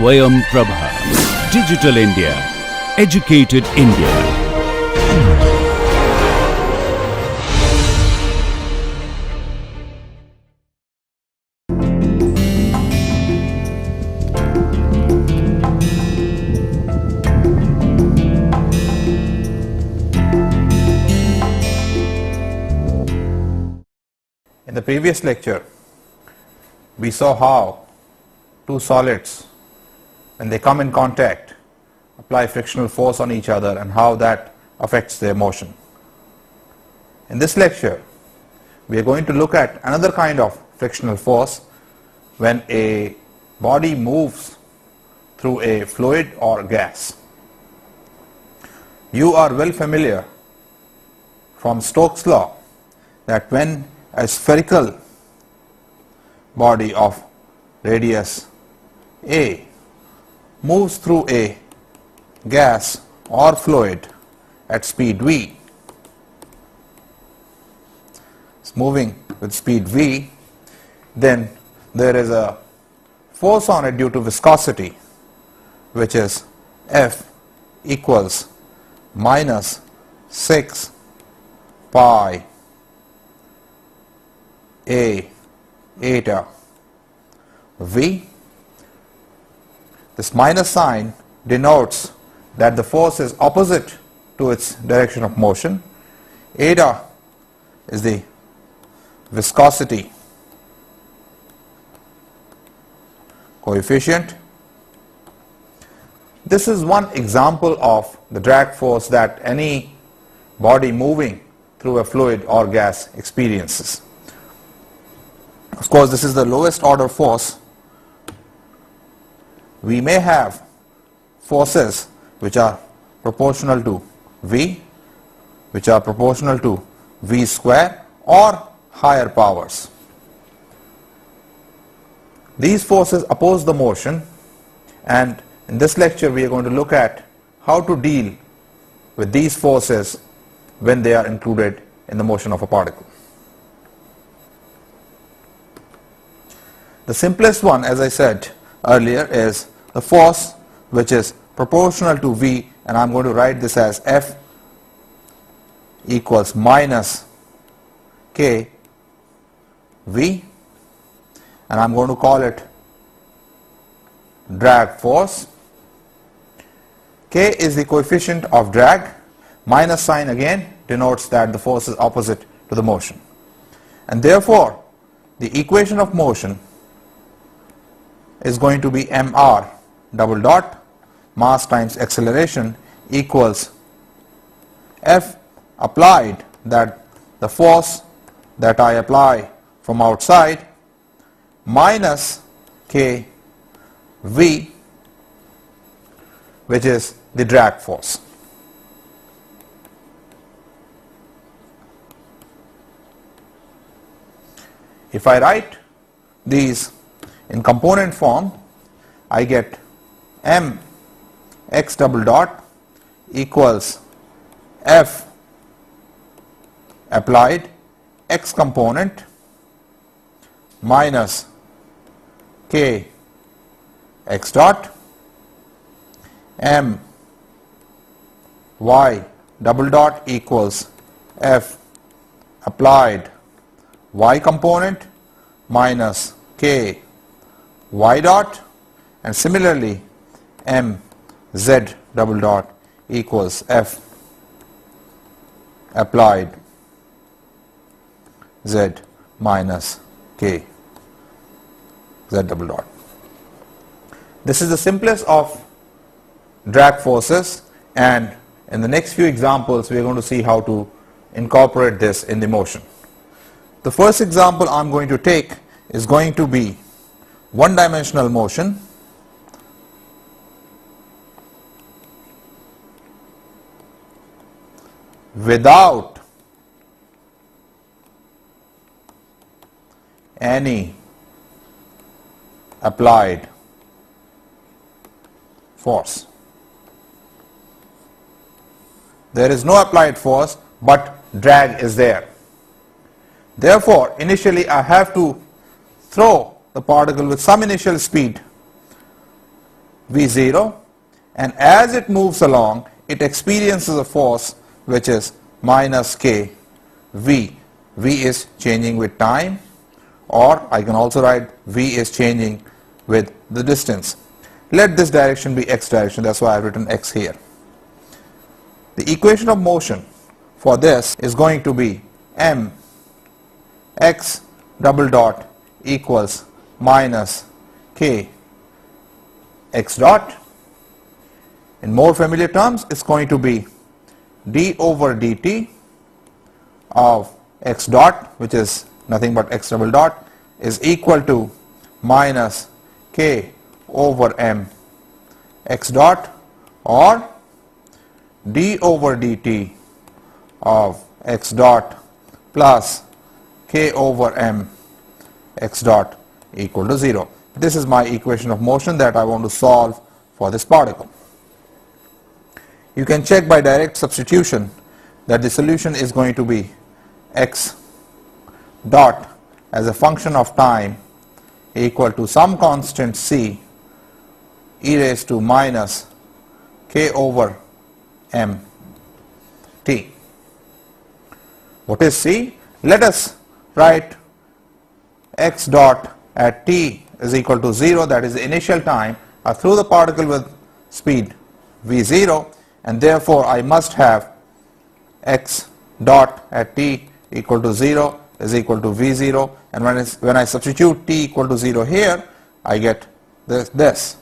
Swayam Prabha. Digital India. Educated India. In the previous lecture, we saw how two solids, when they come in contact, apply frictional force on each other and how that affects their motion. In this lecture, we are going to look at another kind of frictional force when a body moves through a fluid or gas. You are well familiar from Stokes' law that when a spherical body of radius a moves through a gas or fluid at speed v, it's moving with speed v, then there is a force on it due to viscosity, which is F equals minus 6 pi a eta v. This minus sign denotes that the force is opposite to its direction of motion. Eta is the viscosity coefficient. This is one example of the drag force that any body moving through a fluid or gas experiences. Of course, this is the lowest order force. We may have forces which are proportional to V, which are proportional to V square, or higher powers. These forces oppose the motion, and in this lecture we are going to look at how to deal with these forces when they are included in the motion of a particle. The simplest one, as I said earlier, is the force which is proportional to V, and I'm going to write this as F equals minus K V, and I'm going to call it drag force. K is the coefficient of drag. Minus sign again denotes that the force is opposite to the motion, and therefore the equation of motion is going to be mr double dot mass times acceleration equals F applied, that the force that I apply from outside, minus K V, which is the drag force. If I write these in component form, I get m x double dot equals F applied x component minus K x dot m y double dot equals F applied y component minus K y dot, and similarly m z double dot equals F applied z minus K z double dot. This is the simplest of drag forces, and in the next few examples we are going to see how to incorporate this in the motion. The first example I'm going to take is going to be one-dimensional motion without any applied force. There is no applied force, but drag is there. Therefore, initially I have to throw the particle with some initial speed V0, and as it moves along it experiences a force which is minus k V. V is changing with time, or I can also write V is changing with the distance. Let this direction be x direction, that's why I've written x here. The equation of motion for this is going to be m x double dot equals minus k x dot. In more familiar terms, it's going to be d over dt of x dot, which is nothing but x double dot, is equal to minus k over m x dot, or d over dt of x dot plus k over m x dot equal to 0. This is my equation of motion that I want to solve for this particle. You can check by direct substitution that the solution is going to be x dot as a function of time equal to some constant c e raised to minus k over m t. What is c? Let us write x dot at t is equal to 0, that is the initial time through the particle with speed v0, and therefore I must have x dot at t equal to 0 is equal to v0, and when I substitute t equal to 0 here, I get this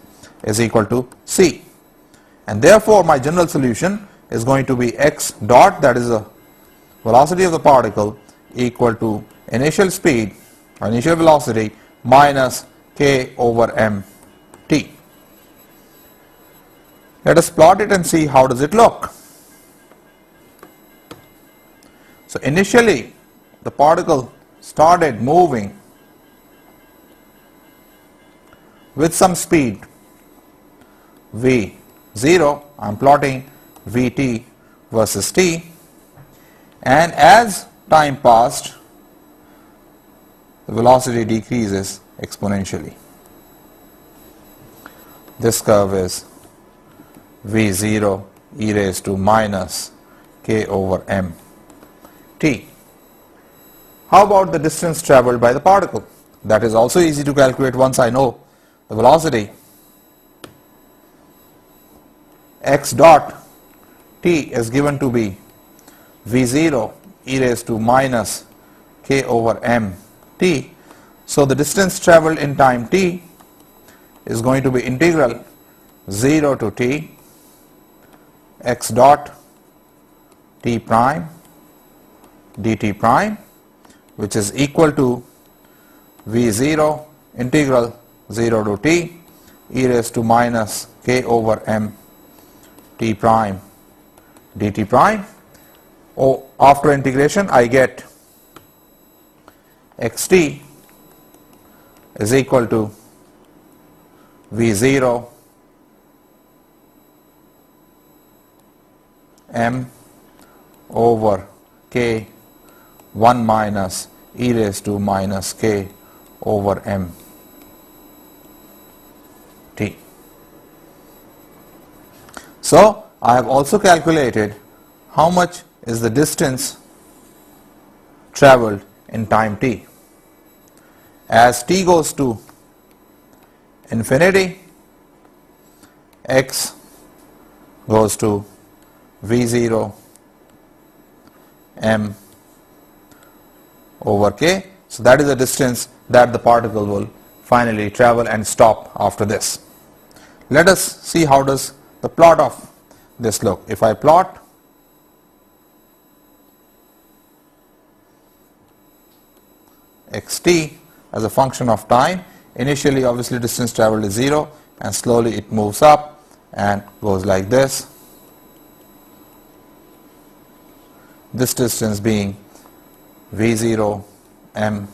is equal to c, and therefore my general solution is going to be x dot, that is the velocity of the particle, equal to initial speed or initial velocity minus k over m t. Let us plot it and see how does it look. So initially the particle started moving with some speed v0. I am plotting vt versus t, and as time passed the velocity decreases exponentially. This curve is v0 e raised to minus k over m t. How about the distance traveled by the particle? That is also easy to calculate once I know the velocity. X dot t is given to be v0 e raised to minus k over m t. So the distance traveled in time t is going to be integral 0 to t x dot t prime dt prime, which is equal to v0 integral 0 to t e raised to minus k over m t prime dt prime. After integration I get xt is equal to v0 m over k 1 minus e raised to minus k over m t. So I have also calculated how much is the distance traveled in time t. As t goes to infinity, x goes to v0 m over k. So that is the distance that the particle will finally travel and stop after this. Let us see how does the plot of this look. If I plot xt as a function of time, initially obviously distance traveled is 0 and slowly it moves up and goes like this. This distance being v0 m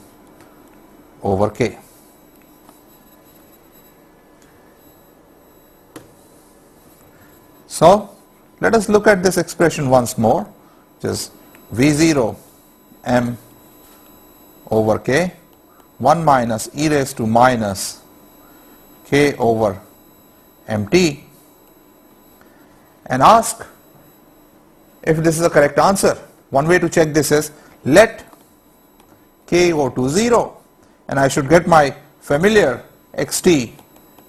over k. So let us look at this expression once more, which is v0 m over k 1 minus e raised to minus k over mt and ask if this is a correct answer. One way to check this is let k go to 0 and I should get my familiar xt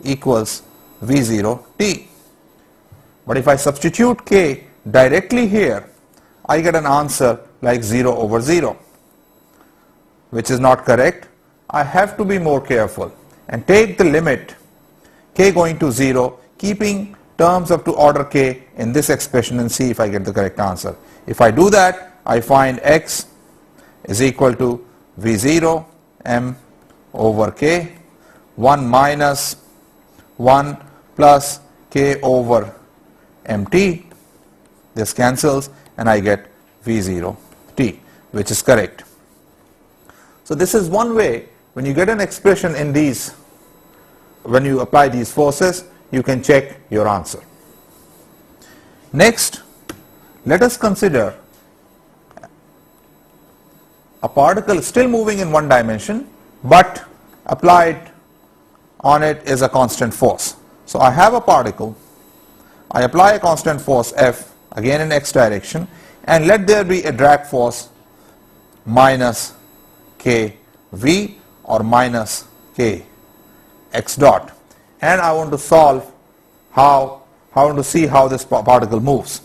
equals v0 t. But if I substitute k directly here, I get an answer like 0 over 0, which is not correct. I have to be more careful and take the limit k going to 0, keeping terms up to order k in this expression and see if I get the correct answer. If I do that, I find x is equal to v0 m over k, 1 minus 1 plus k over mt. This cancels and I get v0 t, which is correct. So this is one way when you get an expression in these, when you apply these forces, you can check your answer. Next, let us consider a particle still moving in one dimension, but applied on it is a constant force. So I have a particle, I apply a constant force F again in x direction, and let there be a drag force minus kv or minus k x dot, and I want to solve I want to see how this particle moves.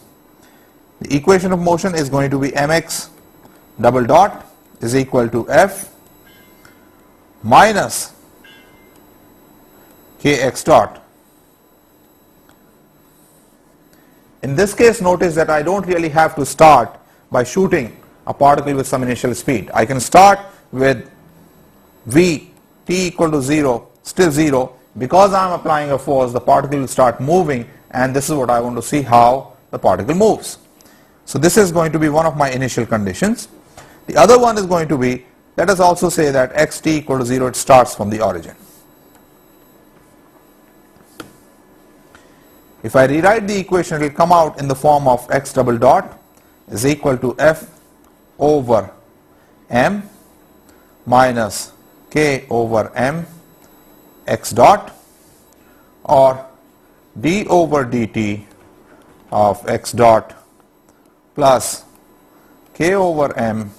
The equation of motion is going to be mx double dot is equal to F minus kx dot. In this case, notice that I don't really have to start by shooting a particle with some initial speed. I can start with v t equal to 0, still 0. Because I am applying a force, the particle will start moving, and this is what I want to see, how the particle moves. So this is going to be one of my initial conditions. The other one is going to be, let us also say that xt equal to 0, it starts from the origin. If I rewrite the equation, it will come out in the form of x double dot is equal to F over m minus k over m x dot, or d over dt of x dot plus k over m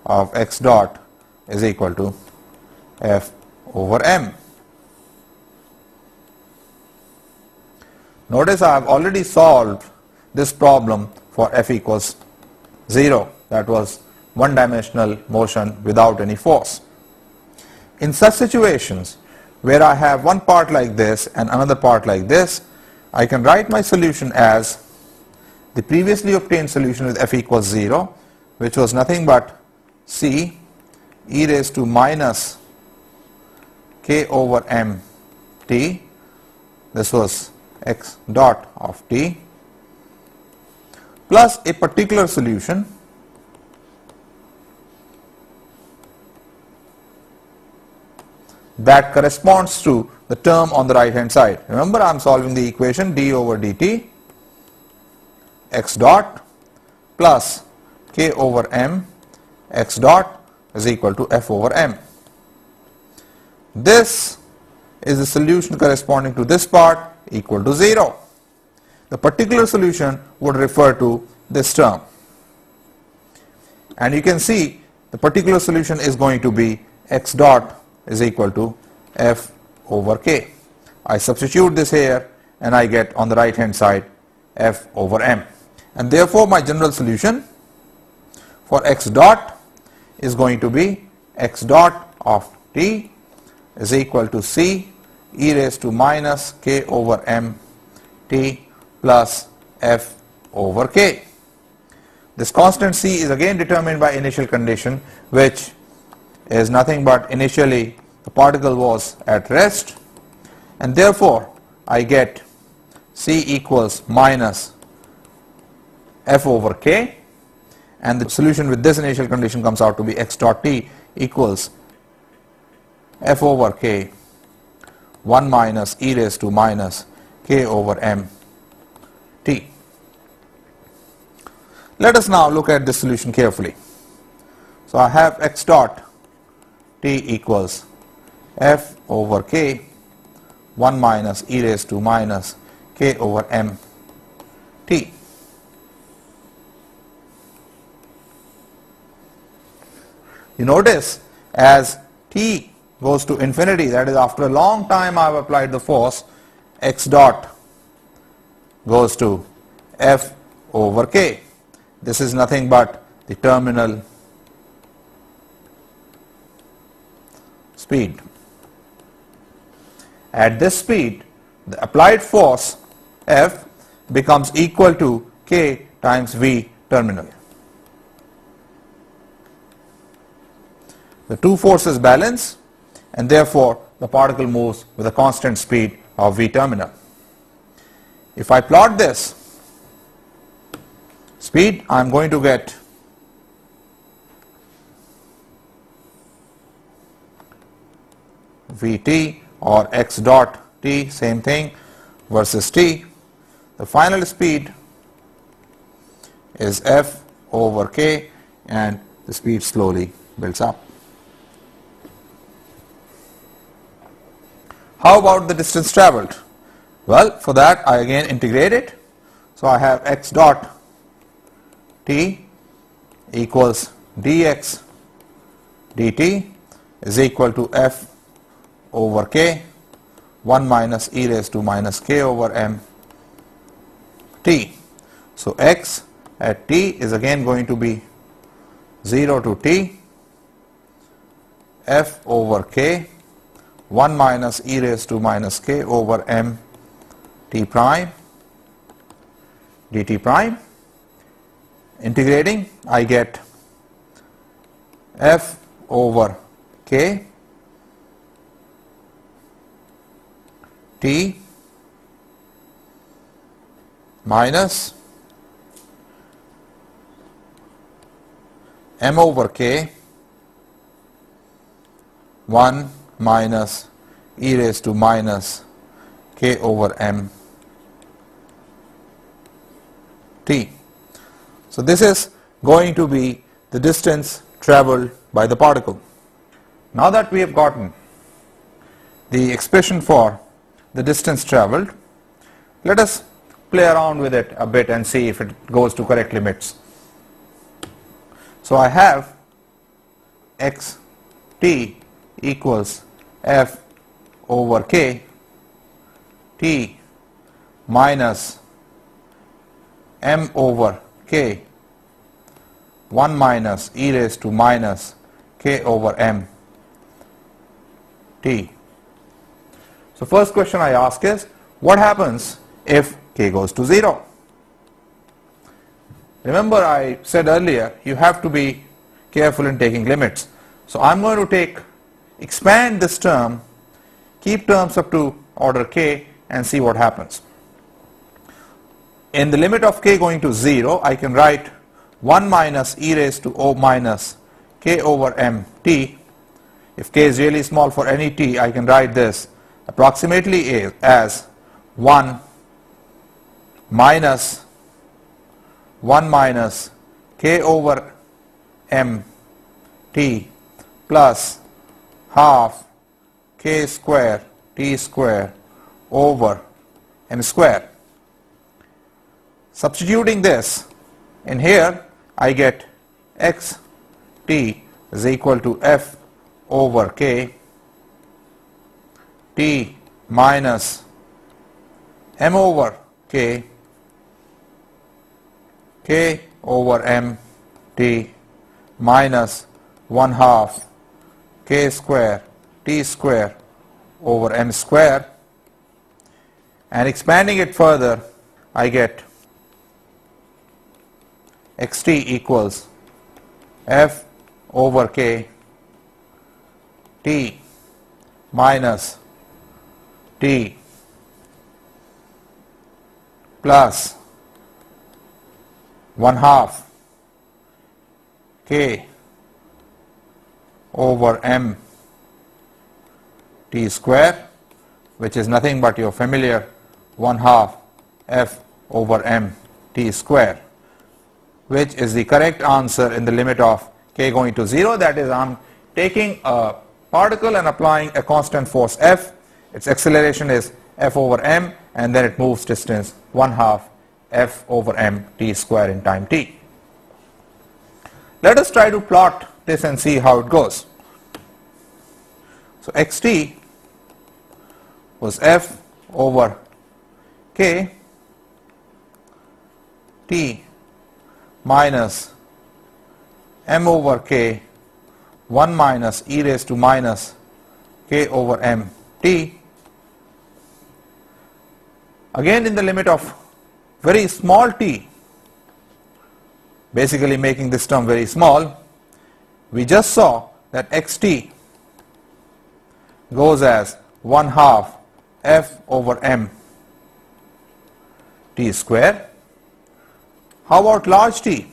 of x dot is equal to F over m. Notice I have already solved this problem for F equals 0. That was one dimensional motion without any force. In such situations where I have one part like this and another part like this, I can write my solution as the previously obtained solution with F equals 0, which was nothing but c e raised to minus k over m t. This was x dot of t plus a particular solution that corresponds to the term on the right hand side. Remember, I am solving the equation d over dt x dot plus k over m x dot is equal to F over m. This is the solution corresponding to this part equal to 0. The particular solution would refer to this term, and you can see the particular solution is going to be x dot is equal to F over k. I substitute this here and I get on the right hand side F over m, and therefore my general solution for x dot is going to be x dot of t is equal to c e raised to minus k over m t plus F over k. This constant c is again determined by initial condition, which is nothing but initially the particle was at rest, and therefore I get c equals minus F over k, and the solution with this initial condition comes out to be x dot t equals F over k 1 minus e raised to minus k over m t. Let us now look at this solution carefully. So I have x dot t equals F over k 1 minus e raised to minus k over m t. You notice as t goes to infinity, that is after a long time I have applied the force, x dot goes to F over k. This is nothing but the terminal speed. At this speed, the applied force F becomes equal to k times v terminal. The two forces balance, and therefore the particle moves with a constant speed of v terminal. If I plot this speed, I am going to get Vt or x dot t, same thing, versus t. The final speed is F over k, and the speed slowly builds up. How about the distance traveled? Well, for that I again integrate it. So I have x dot t equals dx dt is equal to F over k, 1 minus e raised to minus k over m t. So x at t is again going to be 0 to t, F over k, 1 minus e raised to minus k over m t prime dt prime. Integrating, I get F over k t minus m over k 1 minus e raised to minus k over m t. So this is going to be the distance traveled by the particle. Now that we have gotten the expression for the distance traveled, let us play around with it a bit and see if it goes to correct limits. So I have x t equals F over k t minus m over k 1 minus e raised to minus k over m t. So first question I ask is, what happens if k goes to 0? Remember, I said earlier you have to be careful in taking limits. So I am going to expand this term, keep terms up to order k, and see what happens. In the limit of k going to 0, I can write 1 minus e raised to o minus k over m t. If k is really small for any t, I can write this approximately as 1 minus k over m t plus half k square t square over m square. Substituting this in here, I get x t is equal to F over k t minus m over k over m t minus 1/2 k square t square over m square, and expanding it further, I get x t equals F over k t minus t plus 1/2 k over m t square, which is nothing but your familiar 1/2 F over m t square, which is the correct answer in the limit of k going to 0. That is, I am taking a particle and applying a constant force F, its acceleration is f over m, and then it moves distance 1/2 f over m t square in time t. Let us try to plot this and see how it goes. So xt was f over k t minus m over k 1 minus e raised to minus k over m t. Again in the limit of very small t, basically making this term very small, we just saw that xt goes as 1/2 f over m t square. How about large t?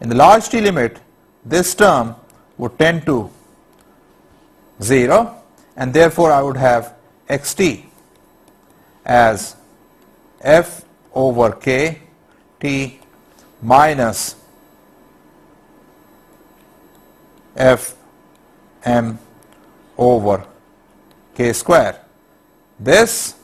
In the large t limit, this term would tend to 0, and therefore I would have xt as f over k t minus f m over k square. This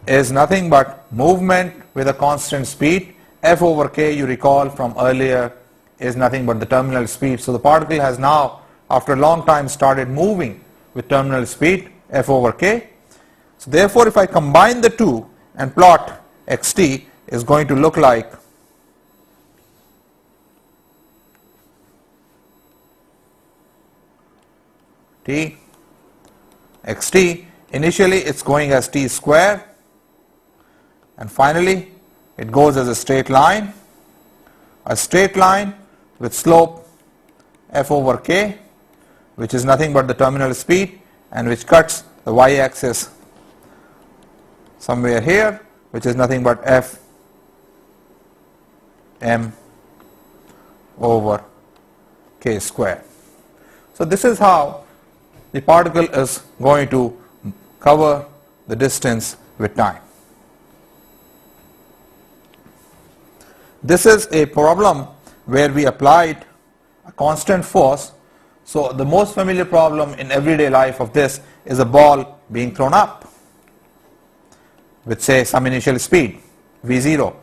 is nothing but movement with a constant speed. F over k, you recall from earlier, is nothing but the terminal speed. So the particle has now, after a long time, started moving with terminal speed f over k. So therefore, if I combine the two and plot xt, is going to look like t xt. Initially it's going as t square, and finally it goes as a straight line with slope f over k, which is nothing but the terminal speed, and which cuts the y-axis somewhere here, which is nothing but f m over k square. So this is how the particle is going to cover the distance with time. This is a problem where we applied a constant force. So the most familiar problem in everyday life of this is a ball being thrown up with, say, some initial speed v0.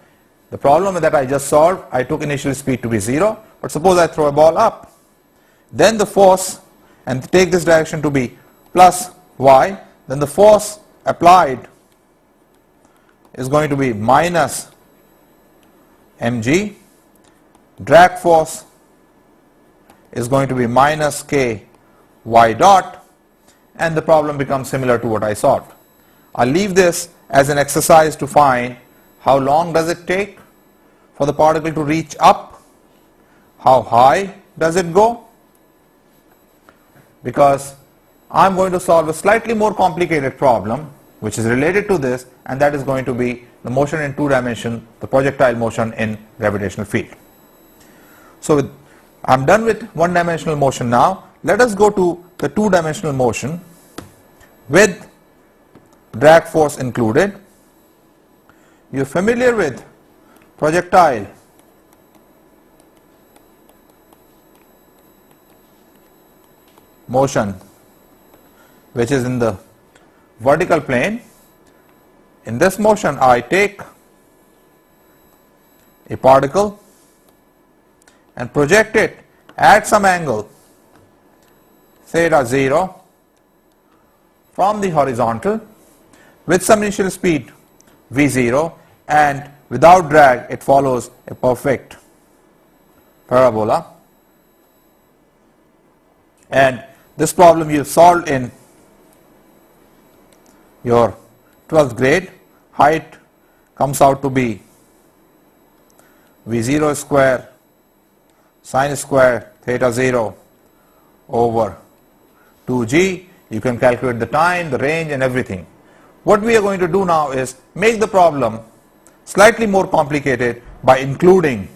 The problem that I just solved, I took initial speed to be 0, but suppose I throw a ball up. Then the force, and take this direction to be plus y, then the force applied is going to be minus mg, drag force is going to be minus k y dot, and the problem becomes similar to what I solved. I'll leave this as an exercise to find how long does it take for the particle to reach up, how high does it go, because I'm going to solve a slightly more complicated problem which is related to this, and that is going to be the motion in 2 dimension, the projectile motion in gravitational field. So I'm done with 1-dimensional motion now. Let us go to the 2-dimensional motion with drag force included. You're familiar with projectile motion, which is in the vertical plane. In this motion, I take a particle and project it at some angle, theta 0, from the horizontal with some initial speed v0, and without drag it follows a perfect parabola. And this problem you solved in your 12th grade. Height comes out to be v0 square sine square theta 0 over 2g. You can calculate the time, the range, and everything. What we are going to do now is make the problem slightly more complicated by including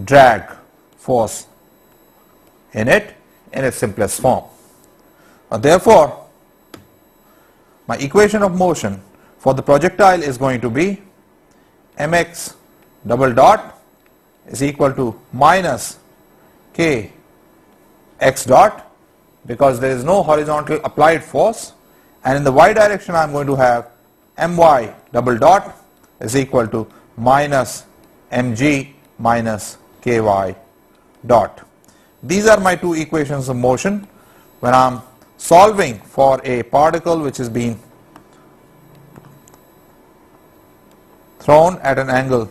drag force in it in its simplest form. Therefore, my equation of motion for the projectile is going to be mx double dot is equal to minus k x dot because there is no horizontal applied force, and in the y direction I am going to have my double dot is equal to minus mg minus ky dot. These are my two equations of motion when I am solving for a particle which is being thrown at an angle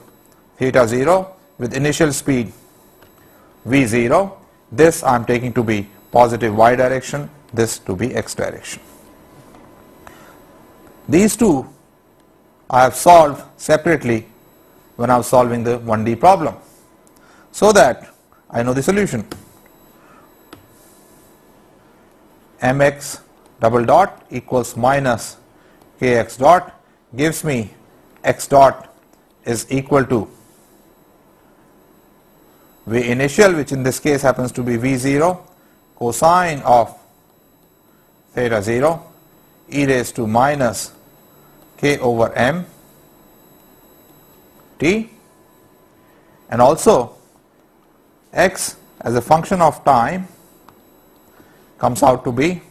theta 0 with initial speed v0. This I am taking to be positive y direction, this to be x direction. These two I have solved separately when I was solving the 1D problem, so that I know the solution. Mx double dot equals minus kx dot gives me x dot is equal to v initial, which in this case happens to be v0, cosine of theta 0 e raised to minus k over m t, and also x as a function of time comes out to be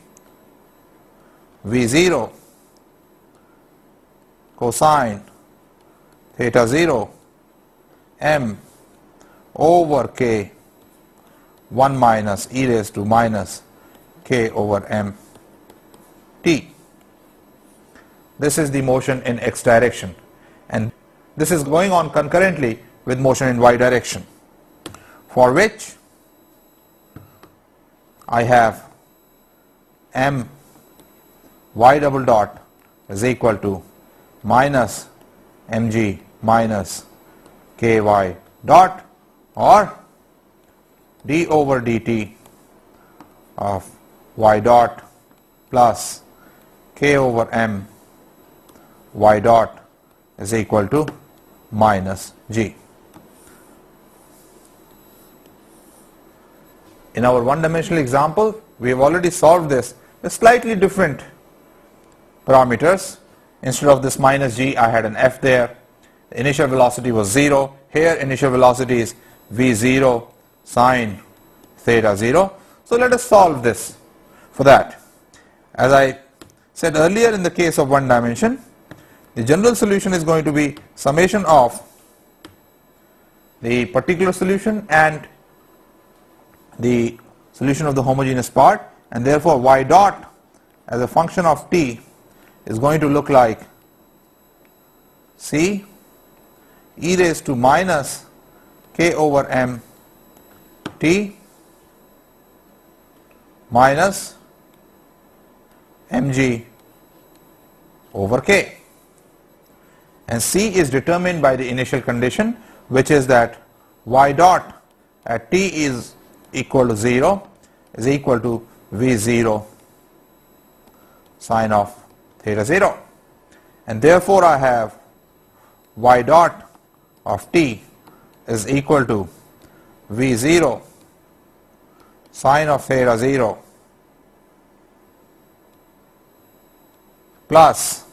v0 cosine theta 0 m over k 1 minus e raised to minus k over m t. This is the motion in x direction, and this is going on concurrently with motion in y direction, for which I have m y double dot is equal to minus mg minus ky dot, or d over dt of y dot plus k over m y dot is equal to minus g. In our one-dimensional example, we have already solved this with slightly different parameters. Instead of this minus g, I had an f there. The initial velocity was 0. Here initial velocity is v0 sine theta 0. So let us solve this. For that, as I said earlier, in the case of one dimension, the general solution is going to be summation of the particular solution and the solution of the homogeneous part, and therefore y dot as a function of t is going to look like c e raised to minus k over m t minus mg over k, and c is determined by the initial condition, which is that y dot at t is equal to 0 is equal to v0 sine of theta 0, and therefore I have y dot of t is equal to v0 sine of theta 0 plus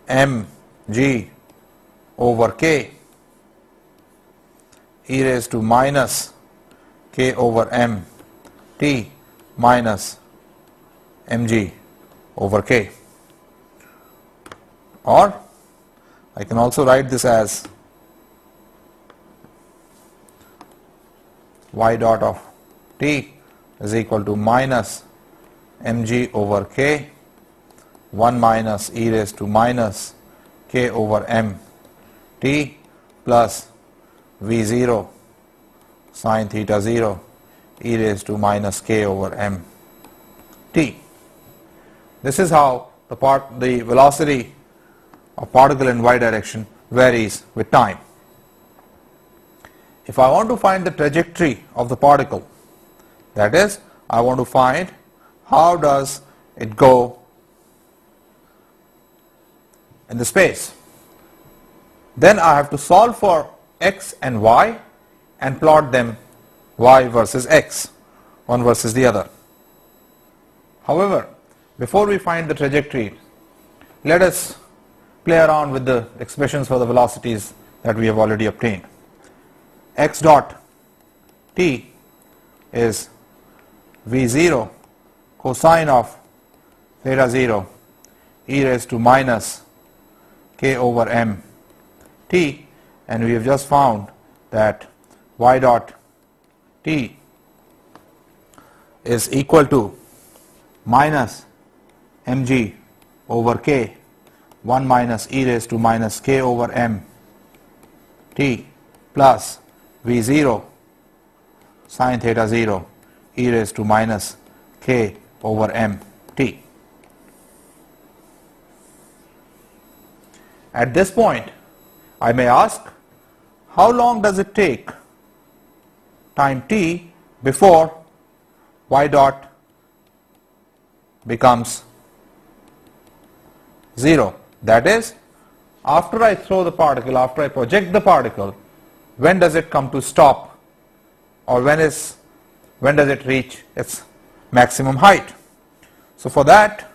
mg over k e raised to minus k over m t minus mg over k, or I can also write this as y dot of t is equal to minus mg over k 1 minus e raised to minus k over m t plus v0 sine theta 0 e raised to minus k over m t. This is how the velocity of particle in y direction varies with time. If I want to find the trajectory of the particle, that is, I want to find how does it go in the space, then I have to solve for x and y and plot them y versus x, one versus the other. However, before we find the trajectory, let us play around with the expressions for the velocities that we have already obtained. X dot t is V0 cosine of theta 0 e raised to minus k over m t, and we have just found that y dot t is equal to minus mg over k 1 minus e raised to minus k over m t plus v0 sine theta 0 e raised to minus k over m t. At this point, I may ask, how long does it take time t before y dot becomes 0? That is, after I throw the particle, after I project the particle, when does it come to stop, or when does it reach its maximum height? So for that,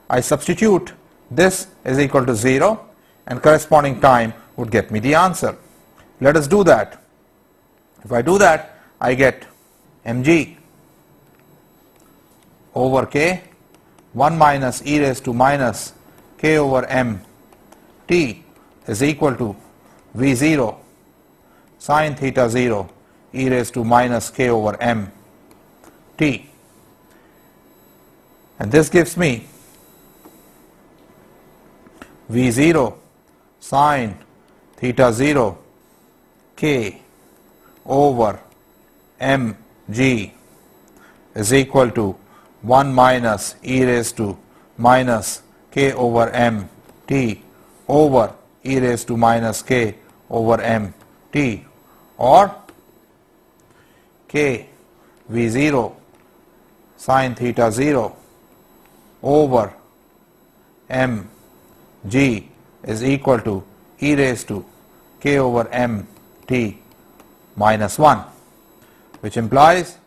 I substitute this is equal to 0, and corresponding time would get me the answer. Let us do that. If I do that, I get mg over k 1 minus e raised to minus k over m t is equal to v0 sine theta 0 e raised to minus k over m t, and this gives me v0 sine theta 0 k over m g is equal to 1 minus e raised to minus k over m t over e raised to minus k over m t, or k v0 sine theta 0 over m g is equal to e raised to k over m t minus 1, which implies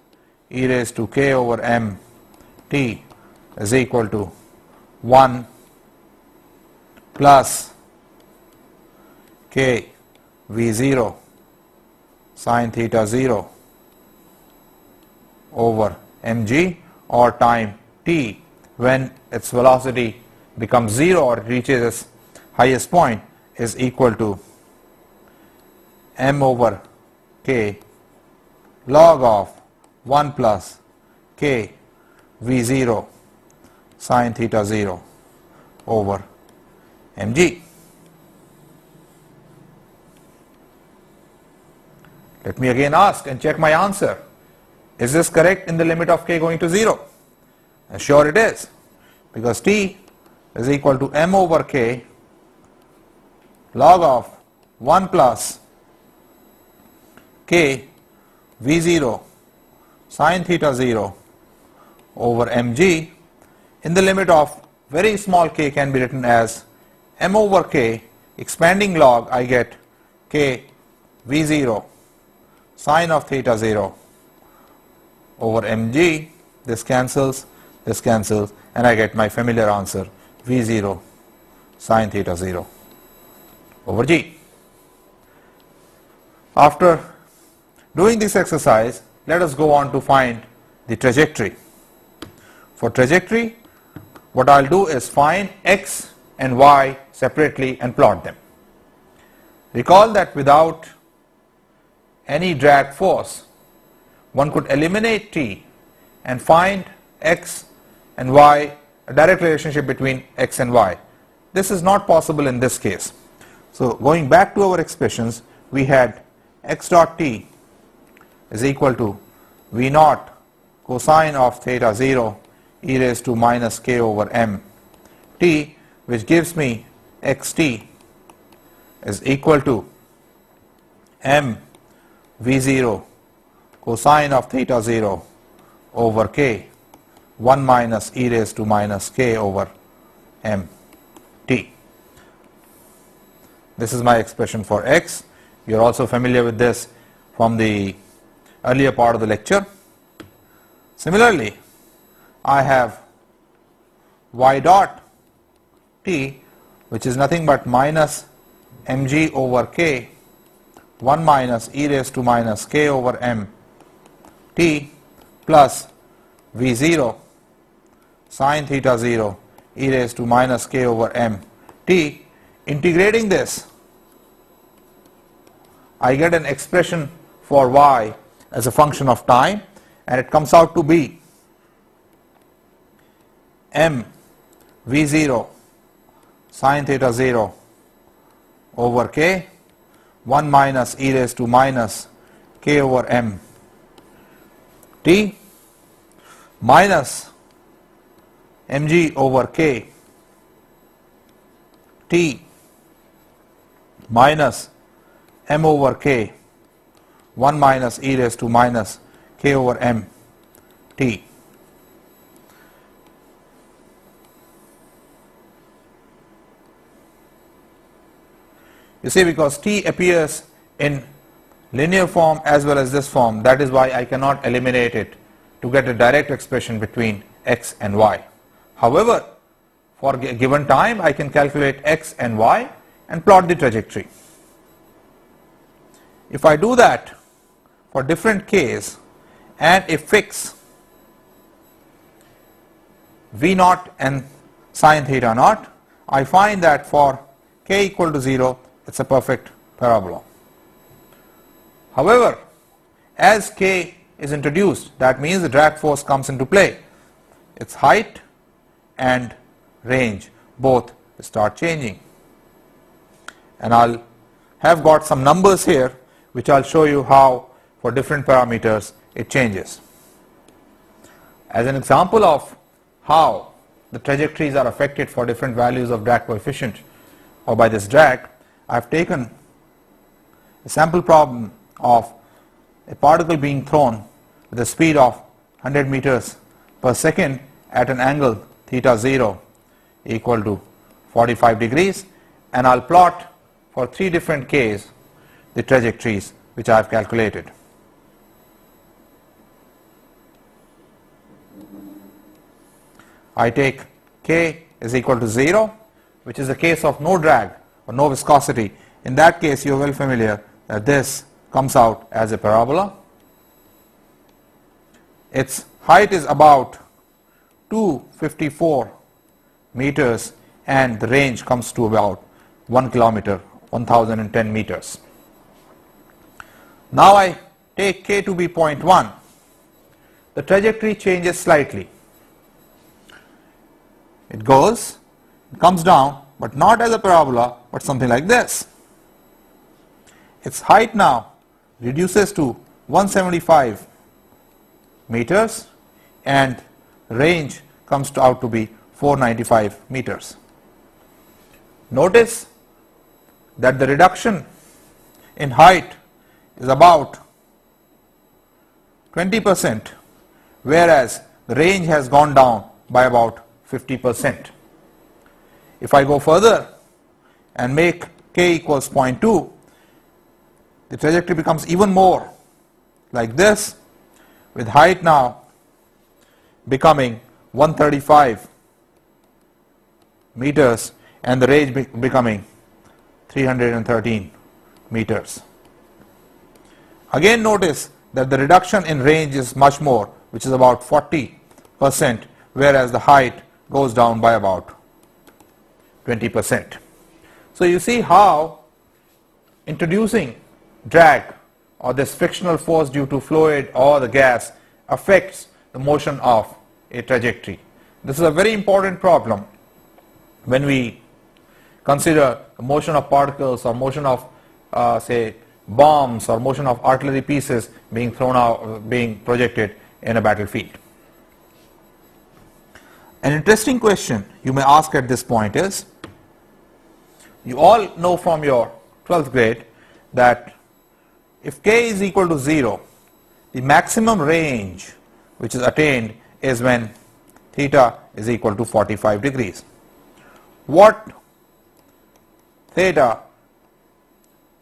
e raised to k over m t is equal to 1 plus k v0 sine theta 0 over mg, or time t when its velocity becomes 0 or reaches its highest point is equal to m over k log of 1 plus k v0 sine theta 0 over mg. Let me again ask and check my answer. Is this correct in the limit of k going to 0? Sure it is, because t is equal to m over k log of 1 plus k v0 sine theta 0 over mg. In the limit of very small k can be written as m over k expanding log, I get k v0 sine of theta 0 over mg. This cancels, and I get my familiar answer v0 sine theta 0 over g. After doing this exercise, let us go on to find the trajectory. For trajectory, what I'll do is find x and y separately and plot them. Recall that without any drag force, one could eliminate t and find x and y, a direct relationship between x and y. This is not possible in this case. So going back to our expressions, we had x dot t is equal to v naught cosine of theta 0 e raised to minus k over m t, which gives me xt is equal to m v0 cosine of theta 0 over k 1 minus e raised to minus k over m t. This is my expression for x. You are also familiar with this from the earlier part of the lecture. Similarly, I have y dot t, which is nothing but minus mg over k 1 minus e raised to minus k over m t plus V0 sine theta 0 e raised to minus k over m t. Integrating this, I get an expression for y as a function of time, and it comes out to be m V0 sine theta 0 over k 1 minus e raised to minus k over m t minus mg over k t minus m over k 1 minus e raised to minus k over m t. You see, because t appears in linear form as well as this form, that is why I cannot eliminate it to get a direct expression between x and y. However, for a given time I can calculate x and y and plot the trajectory. If I do that for different k's and if fix v naught and sine theta naught, I find that for k equal to 0 it's a perfect parabola. However, as k is introduced, that means the drag force comes into play. Its height and range both start changing, and I'll have got some numbers here which I'll show you how for different parameters it changes. As an example of how the trajectories are affected for different values of drag coefficient or by this drag, I have taken a sample problem of a particle being thrown with a speed of 100 meters per second at an angle theta 0 equal to 45 degrees, and I'll plot for 3 different k's the trajectories which I have calculated. I take k is equal to 0, which is the case of no drag or no viscosity. In that case, you are well familiar that this comes out as a parabola. Its height is about 254 meters and the range comes to about 1 kilometer, 1010 meters. Now I take k to be 0.1. The trajectory changes slightly. It goes, it comes down, but not as a parabola, but something like this. Its height now reduces to 175 meters and range comes out to be 495 meters. Notice that the reduction in height is about 20%, whereas the range has gone down by about 50%. If I go further and make k equals 0.2, the trajectory becomes even more like this, with height now becoming 135 meters and the range becoming 313 meters. Again, notice that the reduction in range is much more, which is about 40%, whereas the height goes down by about 20%. So you see how introducing drag or this frictional force due to fluid or the gas affects the motion of a trajectory. This is a very important problem when we consider the motion of particles or motion of say bombs or motion of artillery pieces being thrown out, being projected in a battlefield. An interesting question you may ask at this point is, you all know from your 12th grade that if k is equal to 0, the maximum range which is attained is when theta is equal to 45 degrees. What theta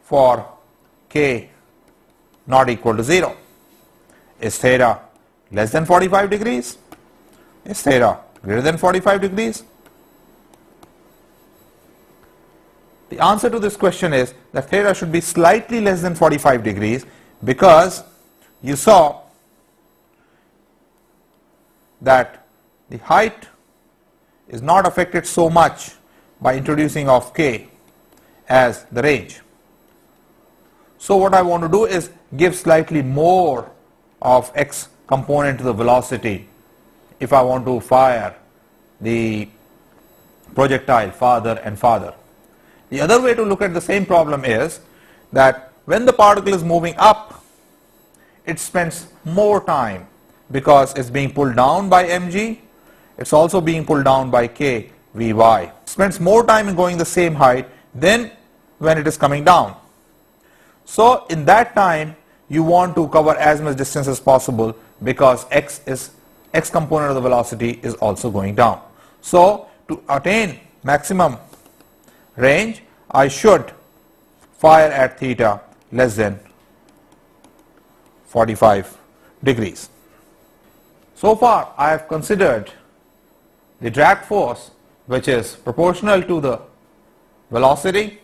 for k not equal to 0? Is theta less than 45 degrees? Is theta greater than 45 degrees? The answer to this question is that theta should be slightly less than 45 degrees, because you saw that the height is not affected so much by introducing of k as the range. So what I want to do is give slightly more of x component to the velocity if I want to fire the projectile farther and farther. The other way to look at the same problem is that when the particle is moving up, it spends more time because it's being pulled down by mg, it's also being pulled down by k vy. Spends more time in going the same height than when it is coming down. So in that time you want to cover as much distance as possible because x component of the velocity is also going down. So to attain maximum range, I should fire at theta less than 45 degrees. So far I have considered the drag force, which is proportional to the velocity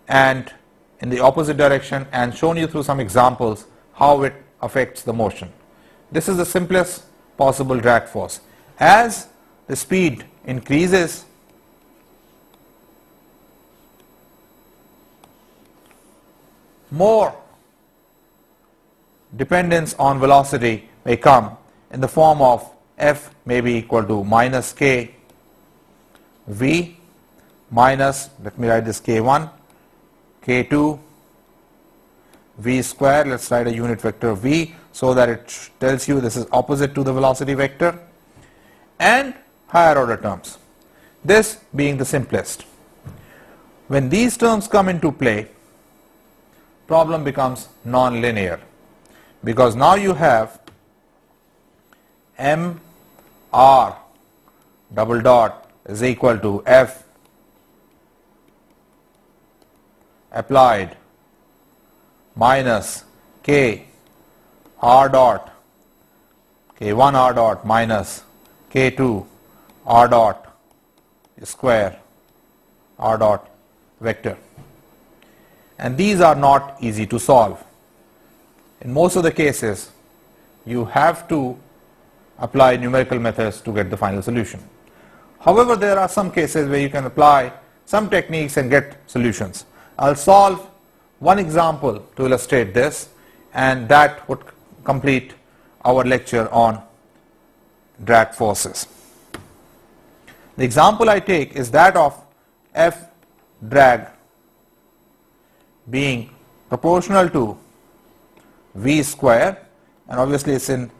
and in the opposite direction, and shown you through some examples how it affects the motion. This is the simplest possible drag force. As the speed increases, more dependence on velocity may come in the form of F may be equal to minus k v minus, let me write this k1, k2 v square, let's write a unit vector v so that it tells you this is opposite to the velocity vector, and higher order terms, this being the simplest. When these terms come into play, problem becomes non-linear because now you have m r double dot is equal to F applied minus k r dot k1 r dot minus k2 r dot square r dot vector, and these are not easy to solve. In most of the cases you have to apply numerical methods to get the final solution. However, there are some cases where you can apply some techniques and get solutions. I'll solve one example to illustrate this, and that would complete our lecture on drag forces. The example I take is that of F drag being proportional to v square, and obviously it's in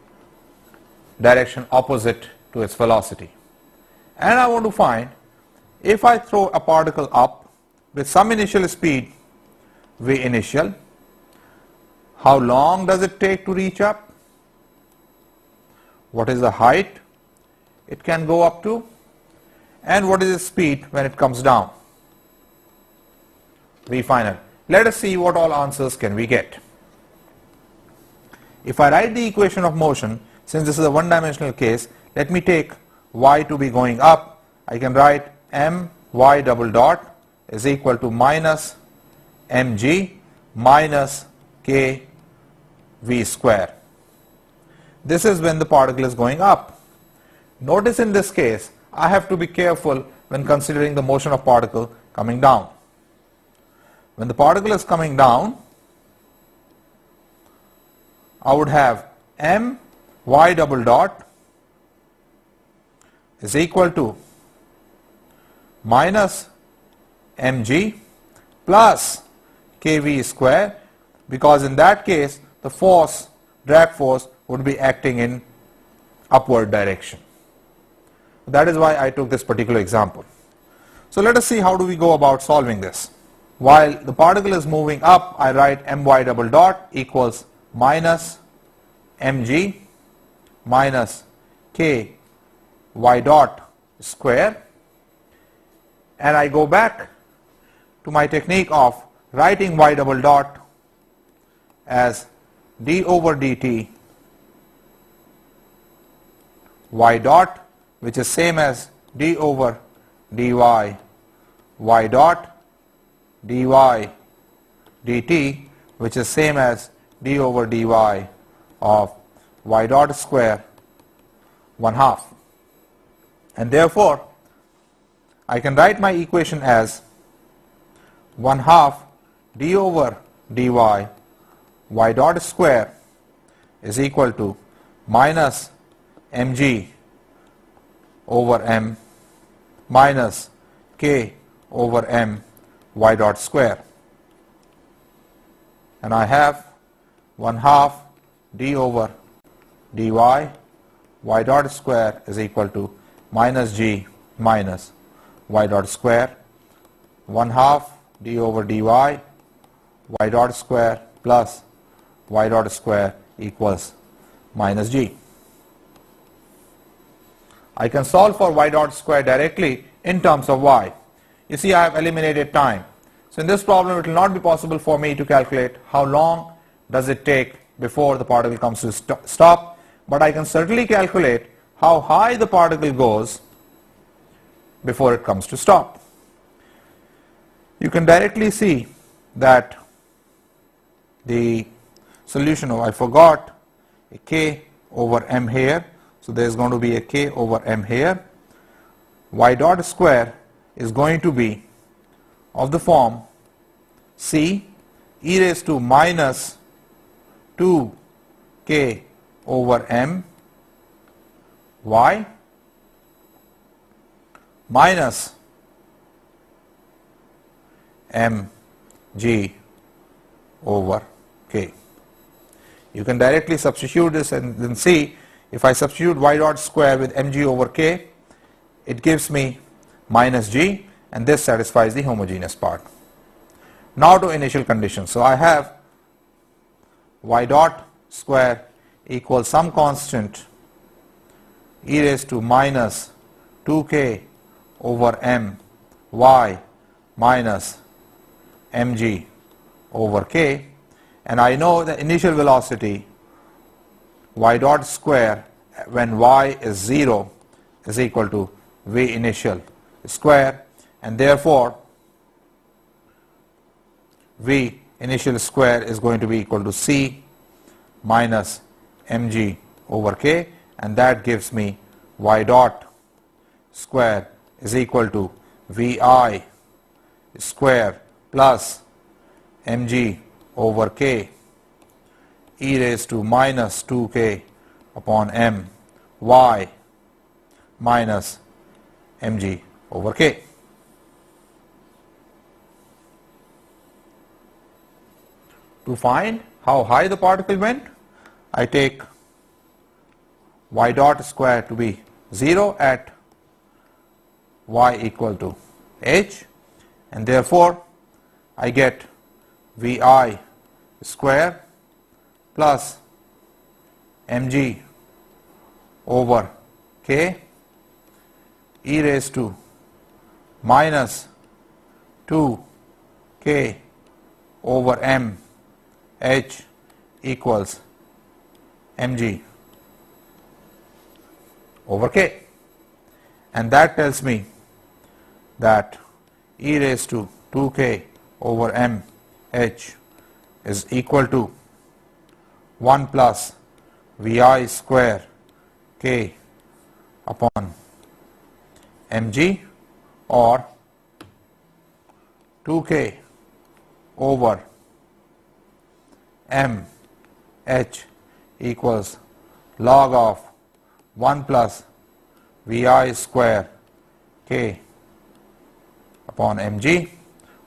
direction opposite to its velocity. And I want to find, if I throw a particle up with some initial speed v initial, how long does it take to reach up? What is the height it can go up to? And what is the speed when it comes down? V final. Let us see what all answers can we get. If I write the equation of motion, since this is a one-dimensional case, let me take y to be going up. I can write m y double dot is equal to minus mg minus k v square. This is when the particle is going up. Notice in this case, I have to be careful when considering the motion of particle coming down. When the particle is coming down, I would have m y double dot is equal to minus mg plus kv square, because in that case the force, drag force, would be acting in upward direction. That is why I took this particular example. So let us see how do we go about solving this. While the particle is moving up, I write my double dot equals minus mg minus k y dot square, and I go back to my technique of writing y double dot as d over dt y dot, which is same as d over dy y dot dy dt, which is same as d over dy of y dot square 1/2. And therefore, I can write my equation as 1/2 d over dy y dot square is equal to minus mg over m minus k over m y dot square. And I have 1/2 d over dy y dot square is equal to minus g minus y dot square, 1/2 d over dy y dot square plus y dot square equals minus g. I can solve for y dot square directly in terms of y. You see, I have eliminated time. So in this problem, it will not be possible for me to calculate how long does it take before the particle comes to stop, but I can certainly calculate how high the particle goes before it comes to stop. You can directly see that the solution, I forgot a k over m here, so there is going to be a k over m here. Y dot square is going to be of the form c e raised to minus 2k over m y minus m g over k. You can directly substitute this and then see, if I substitute y dot square with mg over k, it gives me minus g, and this satisfies the homogeneous part. Now to initial conditions. So I have y dot square equals some constant e raised to minus 2k over m y minus mg over k, and I know the initial velocity y dot square when y is 0 is equal to v initial square, and therefore v initial square is going to be equal to c minus mg over k, and that gives me y dot square is equal to vi square plus mg over k e raised to minus 2k upon m y minus mg over k. To find how high the particle went, I take y dot square to be 0 at y equal to h, and therefore I get vi square plus mg over k e raised to minus 2k over m h equals mg over k, and that tells me that e raised to 2k over m h is equal to 1 plus vi square k upon mg, or 2k over m h equals log of 1 plus vi square k upon mg,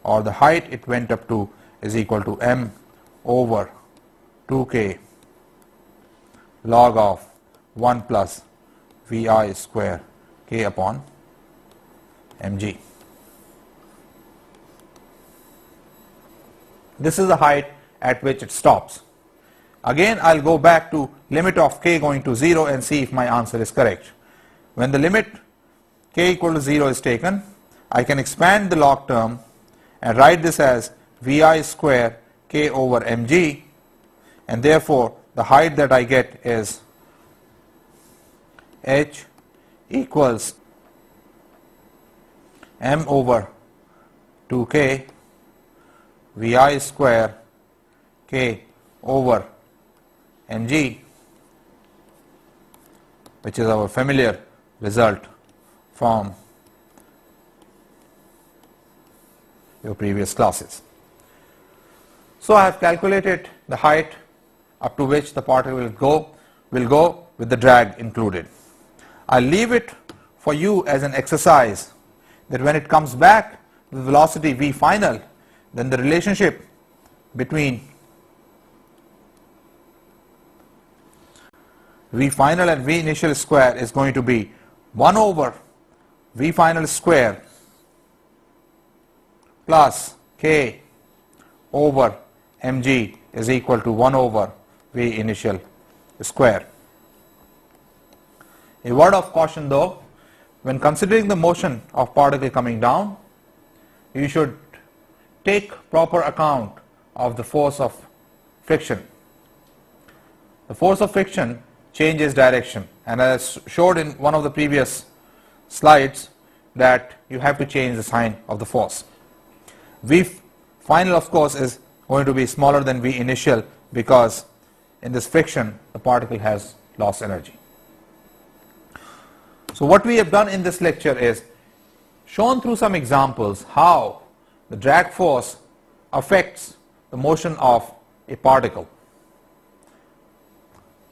or the height it went up to is equal to m over 2k log of 1 plus vi square k upon mg. This is the height at which it stops. Again, I'll go back to limit of k going to 0 and see if my answer is correct. When the limit k equal to 0 is taken, I can expand the log term and write this as vi square k over mg, and therefore the height that I get is h equals m over 2k vi square k over mg which is our familiar result from your previous classes. So I have calculated the height up to which the particle will go with the drag included. I'll leave it for you as an exercise that when it comes back with velocity v final, then the relationship between v final and v initial square is going to be 1 over v final square plus k over mg is equal to 1 over v initial square. A word of caution though, when considering the motion of particle coming down, you should take proper account of the force of friction. The force of friction changes direction, and as showed in one of the previous slides that you have to change the sign of the force. V final of course is going to be smaller than V initial because in this friction the particle has lost energy. So what we have done in this lecture is shown through some examples how the drag force affects the motion of a particle.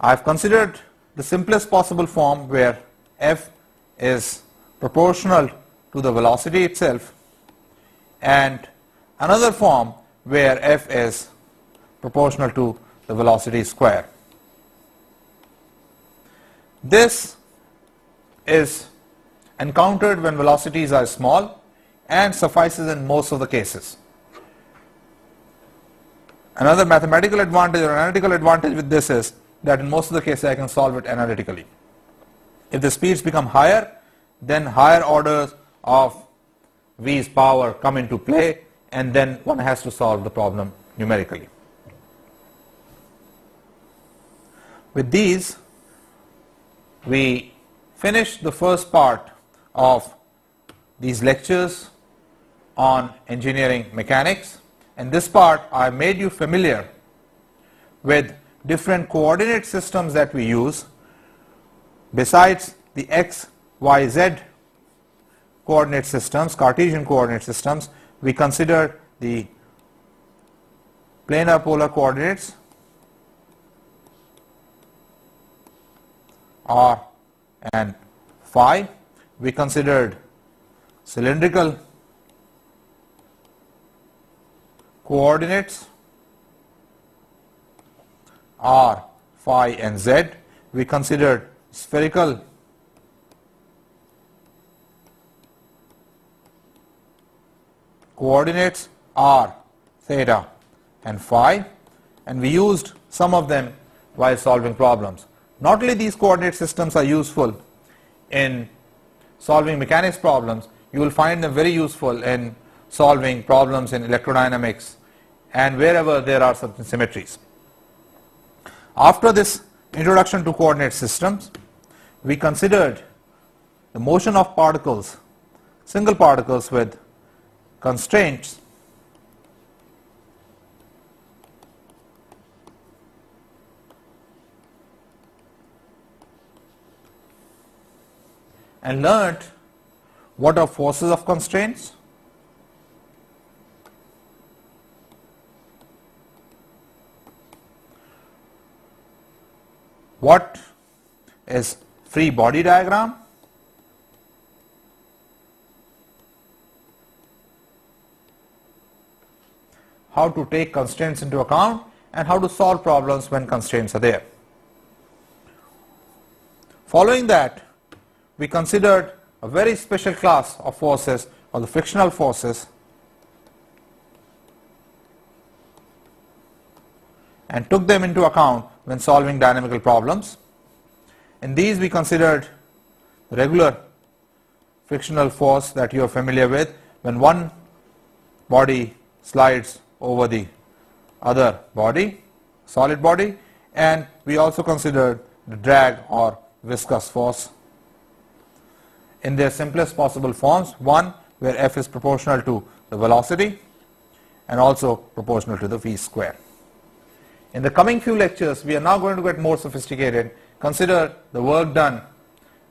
I have considered the simplest possible form where F is proportional to the velocity itself, and another form where F is proportional to the velocity square. This is encountered when velocities are small and suffices in most of the cases. Another mathematical advantage or analytical advantage with this is that in most of the cases I can solve it analytically. If the speeds become higher, then higher orders of V's power come into play, and then one has to solve the problem numerically. With these, we finish the first part of these lectures on engineering mechanics. In this part, I made you familiar with different coordinate systems that we use. Besides the x, y, z coordinate systems, Cartesian coordinate systems, we consider the planar polar coordinates r and phi. We considered cylindrical coordinates r, phi and z. We considered spherical coordinates r, theta and phi, and we used some of them while solving problems. Not only these coordinate systems are useful in solving mechanics problems, you will find them very useful in solving problems in electrodynamics and wherever there are certain symmetries. After this introduction to coordinate systems, we considered the motion of particles, single particles with constraints and learnt what are forces of constraints, what is free body diagram, how to take constraints into account, and how to solve problems when constraints are there. Following that, we considered a very special class of forces, or the frictional forces, and took them into account when solving dynamical problems. In these we considered the regular frictional force that you are familiar with when one body slides over the other body, solid body, and we also considered the drag or viscous force in their simplest possible forms, one where F is proportional to the velocity and also proportional to the V square. In the coming few lectures, we are now going to get more sophisticated, consider the work done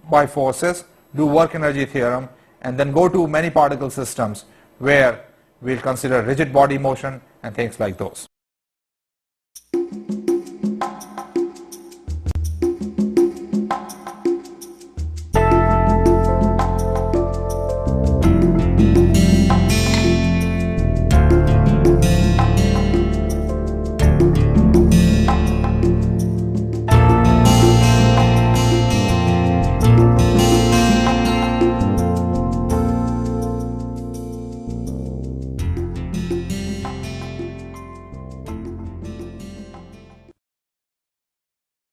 by forces, do work energy theorem, and then go to many particle systems where we'll consider rigid body motion and things like those.